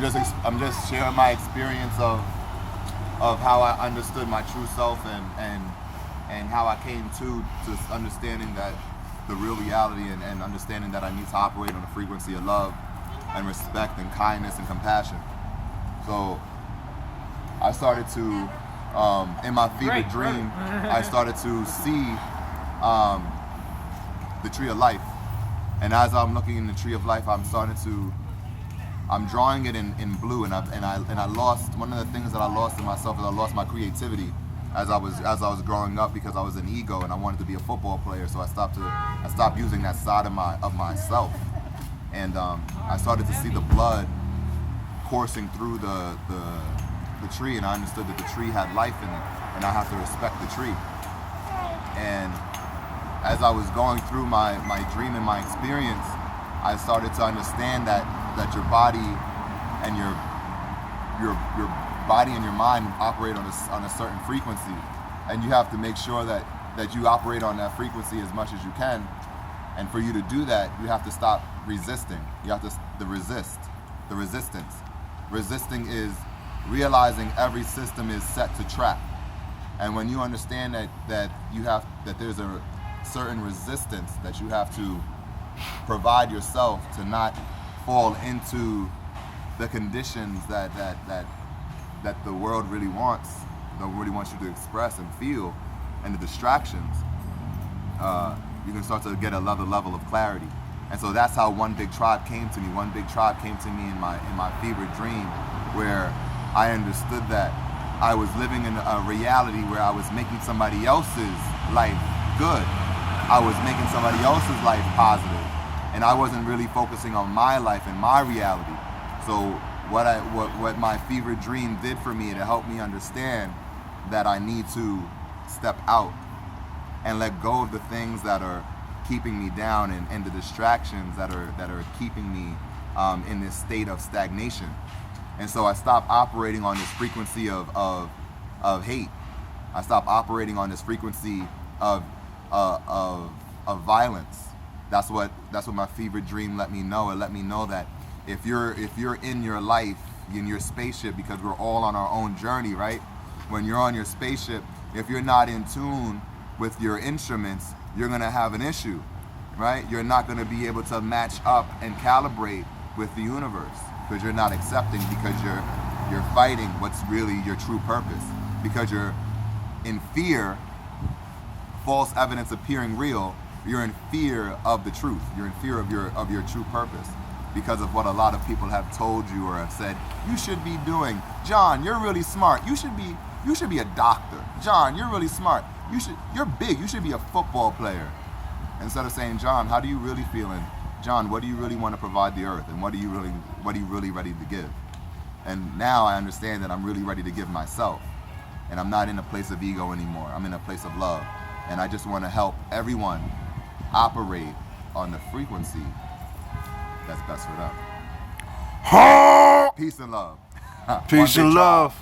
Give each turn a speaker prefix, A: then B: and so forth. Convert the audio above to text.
A: I'm just sharing my experience of how I understood my true self and how I came to understanding that the real reality and understanding that I need to operate on a frequency of love and respect and kindness and compassion. So I started to, in my fever dream, I started to see the tree of life. And as I'm looking in the tree of life, I'm drawing it in blue, and I lost one of the things that I lost in myself is I lost my creativity as I was growing up because I was an ego and I wanted to be a football player. So I stopped using that side of myself, and I started to see the blood coursing through the tree, and I understood that the tree had life in it, and I have to respect the tree. And as I was going through my dream and my experience, I started to understand that your body and your body and your mind operate on a certain frequency, and you have to make sure that you operate on that frequency as much as you can. And for you to do that, you have to stop resisting. You have to resist. The resistance. Resisting is realizing every system is set to trap. And when you understand that there's a certain resistance that you have to provide yourself to not fall into the conditions that the world really wants you to express and feel, and the distractions, you can start to get another level of clarity. And so that's how One Big Tribe came to me. One Big Tribe came to me in my fever dream, where I understood that I was living in a reality where I was making somebody else's life good. I was making somebody else's life positive, and I wasn't really focusing on my life and my reality. So what my fever dream did for me, to help me understand that I need to step out and let go of the things that are keeping me down and the distractions that are keeping me in this state of stagnation. And so I stopped operating on this frequency of hate. I stopped operating on this frequency of violence. That's what my fever dream let me know. It let me know that if you're in your life, in your spaceship, because we're all on our own journey, right? When you're on your spaceship, if you're not in tune with your instruments, you're gonna have an issue, right? You're not gonna be able to match up and calibrate with the universe, because you're not accepting, because you're fighting what's really your true purpose, because you're in fear, false evidence appearing real. You're in fear of the truth. You're in fear of your true purpose, because of what a lot of people have told you or have said you should be doing. John, you're really smart. You should be a doctor. John, you're really smart. You're big. You should be a football player. Instead of saying, John, how do you really feel? And John, what do you really want to provide the earth? And what are you really ready to give? And now I understand that I'm really ready to give myself. And I'm not in a place of ego anymore. I'm in a place of love. And I just want to help everyone operate on the frequency that's best for them. Peace and love.
B: Peace and love.